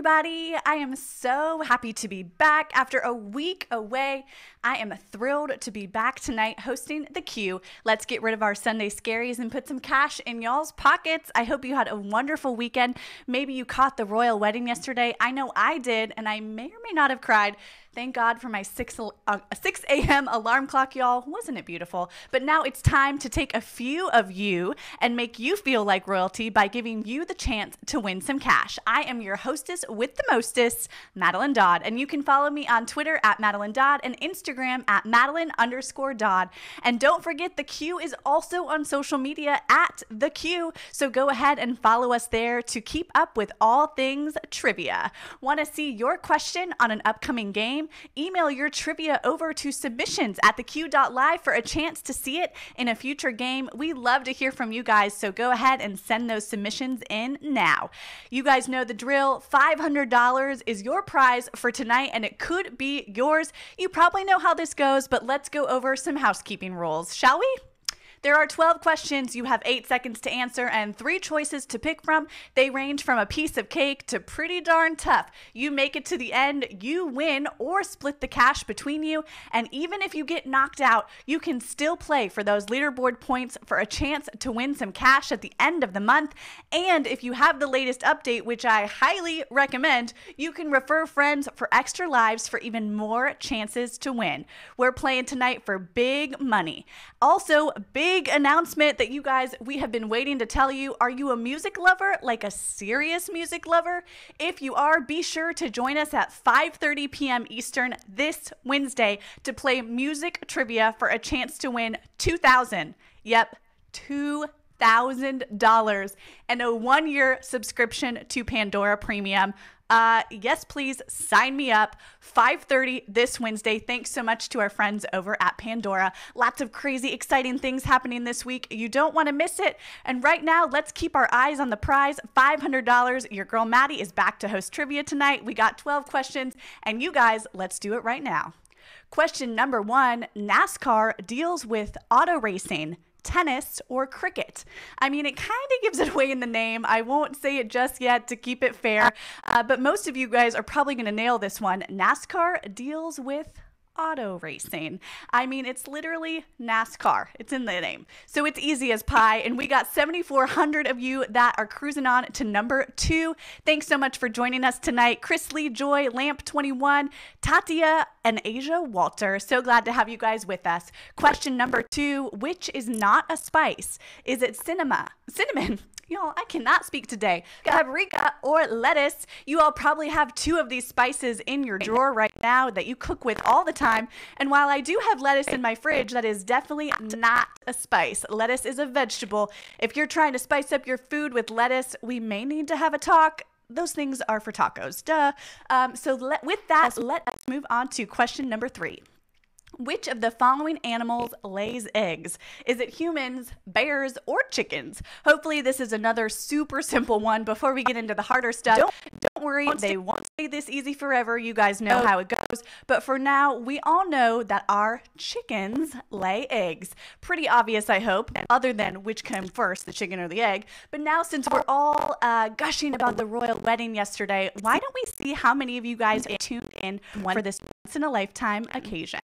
everybody. I am so happy to be back after a week away. I am thrilled to be back tonight hosting the Q. Let's get rid of our Sunday scaries and put some cash in y'all's pockets. I hope you had a wonderful weekend. Maybe you caught the royal wedding yesterday. I know I did, and I may or may not have cried. Thank God for my 6 a.m. alarm clock, y'all. Wasn't it beautiful? But now it's time to take a few of you and make you feel like royalty by giving you the chance to win some cash. I am your hostess with the mostest, Madeline Dodd, and you can follow me on Twitter at Madeline Dodd and Instagram at Madeline_Dodd. And don't forget, the Q is also on social media at the Q, so go ahead and follow us there to keep up with all things trivia. Want to see your question on an upcoming game? Email your trivia over to submissions@theq.live for a chance to see it in a future game. We love to hear from you guys, so go ahead and send those submissions in now. You guys know the drill. $500 is your prize for tonight, and it could be yours. You probably know how this goes, but let's go over some housekeeping rules, shall we? There are 12 questions. You have 8 seconds to answer and 3 choices to pick from. They range from a piece of cake to pretty darn tough. You make it to the end, you win or split the cash between you. And even if you get knocked out, you can still play for those leaderboard points for a chance to win some cash at the end of the month. And if you have the latest update, which I highly recommend, you can refer friends for extra lives for even more chances to win. We're playing tonight for big money. Also, big announcement that we have been waiting to tell you. Are you a music lover, like a serious music lover? If you are, be sure to join us at 5:30 p.m. Eastern this Wednesday to play music trivia for a chance to win $2,000 and a 1-year subscription to Pandora Premium. Yes, please sign me up. 5:30 this Wednesday. Thanks so much to our friends over at Pandora. Lots of crazy, exciting things happening this week. You don't want to miss it. And right now, let's keep our eyes on the prize. $500. Your girl Maddie is back to host trivia tonight. We got 12 questions, and you guys, let's do it right now. Question number 1, NASCAR deals with auto racing, tennis, or cricket? I mean, it kind of gives it away in the name. I won't say it just yet to keep it fair, but most of you guys are probably going to nail this one. NASCAR deals with auto racing. I mean, it's literally NASCAR. It's in the name. So it's easy as pie. And we got 7,400 of you that are cruising on to number 2. Thanks so much for joining us tonight. Chris Lee, Joy, Lamp21, Tatia, and Asia Walter. So glad to have you guys with us. Question number 2, which is not a spice? Is it cinnamon? Y'all, I cannot speak today. Paprika or lettuce. You all probably have 2 of these spices in your drawer right now that you cook with all the time. And while I do have lettuce in my fridge, that is definitely not a spice. Lettuce is a vegetable. If you're trying to spice up your food with lettuce, we may need to have a talk. Those things are for tacos, duh. With that, let us move on to question number 3. Which of the following animals lays eggs? Is it humans, bears, or chickens? Hopefully this is another super simple one before we get into the harder stuff. Don't worry, they won't stay this easy forever. You guys know how it goes. But for now, we all know that our chickens lay eggs. Pretty obvious, I hope, other than which came first, the chicken or the egg. But now, since we're all gushing about the royal wedding yesterday, why don't we see how many of you guys tuned in for this once-in-a-lifetime occasion?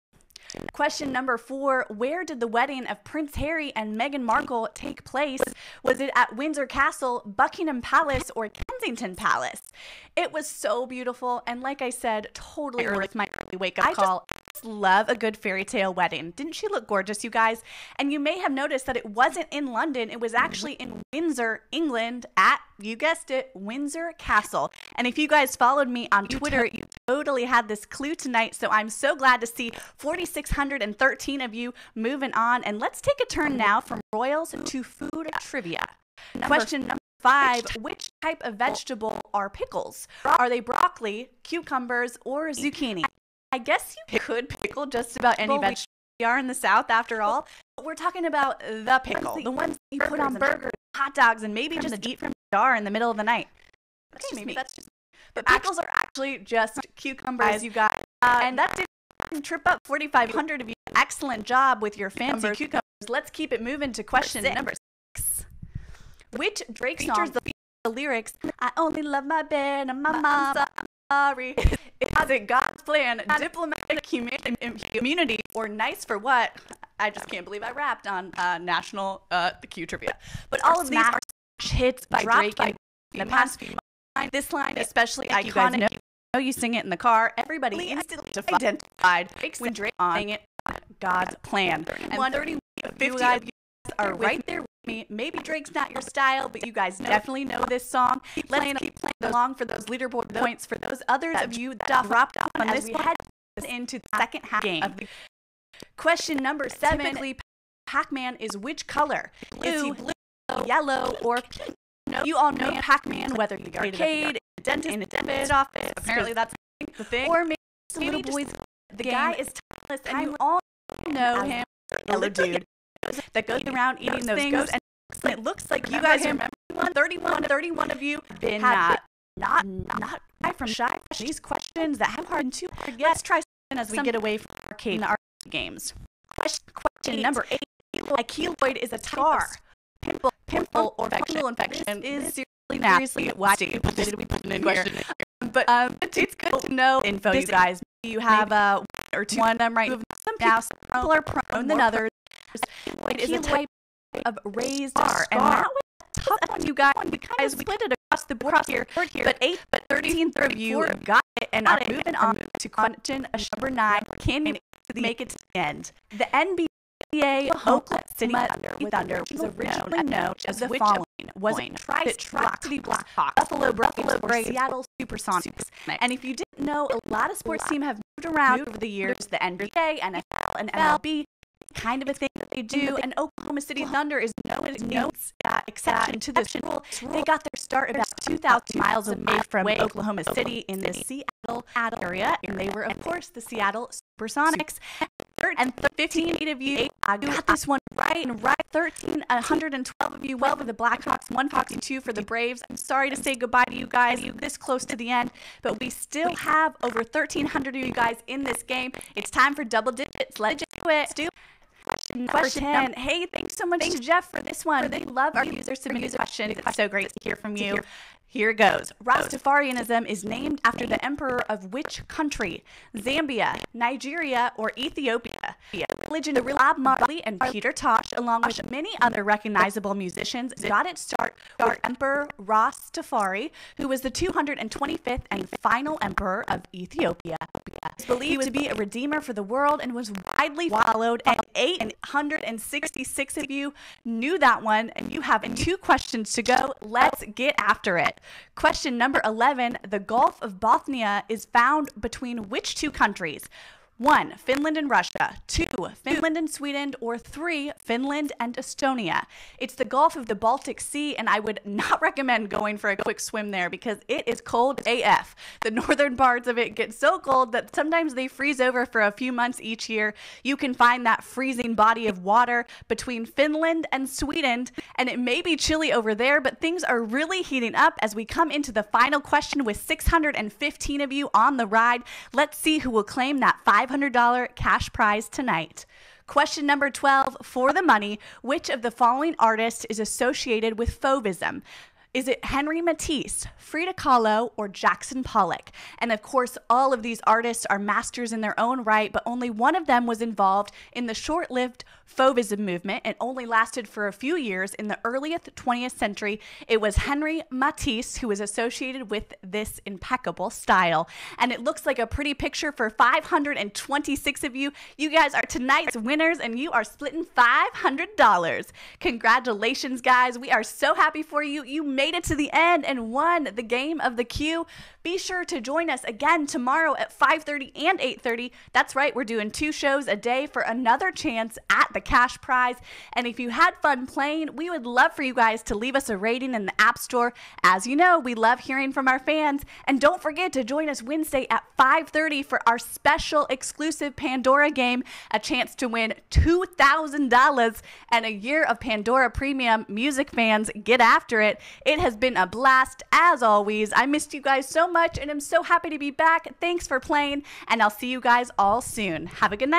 Question number 4, where did the wedding of Prince Harry and Meghan Markle take place? Was it at Windsor Castle, Buckingham Palace, or Kensington Palace? It was so beautiful, and like I said, totally worth my early wake-up call. I just love a good fairy tale wedding. Didn't she look gorgeous, you guys? And you may have noticed that it wasn't in London. It was actually in Windsor, England, at, you guessed it, Windsor Castle. And if you guys followed me on Twitter, you totally had this clue tonight, so I'm so glad to see 4,613 of you moving on. And let's take a turn now from royals to food trivia. Question number 5, which type of vegetable are pickles? Are they broccoli, cucumbers, or zucchini? I guess you could pickle just about any vegetable. We are in the South after all. But we're talking about the pickle, the ones you put on burgers, hot dogs, and maybe just eat from a jar in the middle of the night. But pickles are actually just cucumbers, you guys. And that didn't trip up 4,500 of you. Excellent job with your fancy cucumbers. Let's keep it moving to question number 6. Which Drake song features the the lyrics, I only love my bed and my mom, sorry. Is it God's plan, diplomatic immunity, or nice for what? I just can't believe I rapped on national the Q trivia. But all of these are hits by Drake in the past few months. This line especially iconic. You guys know you sing it in the car. Everybody instantly identified when Drake sang it. God's plan. And 31 of you guys are right there with me. Maybe Drake's not your style, but you guys definitely know this song. Let's keep playing along for those leaderboard points for those others of you that dropped off on this one. Head into the second half game. Question number 7. Typically, Pac-Man is which color? Is he blue, yellow, or pink? You all know Pac-Man, whether the arcade, a dentist, in a dentist office. Apparently that's the thing. Or maybe some little boys. The guy is timeless, and you all know him. Yellow dude that goes around eating those things, and it looks like you guys remember 31 of you been not from shy. These questions that have hard to yet. Let's try something as we get away from arcade and the arcade games. Question number 8. A keloid is a scar, pimple, or fungal infection is seriously why did we put it in question? But it's good to know info, you guys. You have one or two of them right now. Some people are prone than others. It is a type of raised scar, and that was tough on you guys because we split it across the board here. But 13 of you got it, and are moving on to question number 9. Can you make it to the end? The NBA Oklahoma City Thunder was originally known as the following: was it Tri-City Blackhawks, Buffalo Braves, Seattle Supersonics? And if you didn't know, a lot of sports teams have moved around over the years. The NBA, NFL, and MLB, kind of a thing that they do. And Oklahoma City Thunder is no exception to this rule. They got their start about 2,000 miles away from Oklahoma City in the Seattle area, and they were, of course, the Seattle Supersonics. And 15 of you got this one right. 112 of you well for the Blackhawks, 142 for the Braves. I'm sorry to say goodbye to you guys this close to the end, but we still have over 1,300 of you guys in this game. It's time for double digits. Let's do it. Question 10. Hey, thanks so much to Jeff for this one. They love our user-submitted questions. It's so great to hear from you. Here it goes. Rastafarianism is named after the emperor of which country? Zambia, Nigeria, or Ethiopia? Religion of Bob Marley and Peter Tosh, along with many other recognizable musicians, got its start with Emperor Rastafari, who was the 225th and final emperor of Ethiopia. He was believed to be a redeemer for the world and was widely followed, and 866 of you knew that one, and you have 2 questions to go. Let's get after it. Question number 11. The Gulf of Bothnia is found between which 2 countries? 1. Finland and Russia. 2. Finland and Sweden. Or 3. Finland and Estonia. It's the Gulf of the Baltic Sea, and I would not recommend going for a quick swim there because it is cold AF. The northern parts of it get so cold that sometimes they freeze over for a few months each year. You can find that freezing body of water between Finland and Sweden, and it may be chilly over there, but things are really heating up as we come into the final question with 615 of you on the ride. Let's see who will claim that $500 cash prize tonight. Question number 12, for the money, which of the following artists is associated with Fauvism? Is it Henry Matisse, Frida Kahlo, or Jackson Pollock? And of course, all of these artists are masters in their own right, but only one of them was involved in the short-lived Fauvism movement. It only lasted for a few years in the earliest 20th century. It was Henry Matisse who was associated with this impeccable style. And it looks like a pretty picture for 526 of you. You guys are tonight's winners, and you are splitting $500. Congratulations, guys. We are so happy for you. You made it to the end and won the game of the Q. Be sure to join us again tomorrow at 5:30 and 8:30. That's right, we're doing 2 shows a day for another chance at the cash prize. And if you had fun playing, we would love for you guys to leave us a rating in the App Store. As you know, we love hearing from our fans. And don't forget to join us Wednesday at 5:30 for our special exclusive Pandora game, a chance to win $2,000 and a year of Pandora Premium. Music fans, get after it. It has been a blast as always. I missed you guys so much and I'm so happy to be back. Thanks for playing, and I'll see you guys all soon. Have a good night.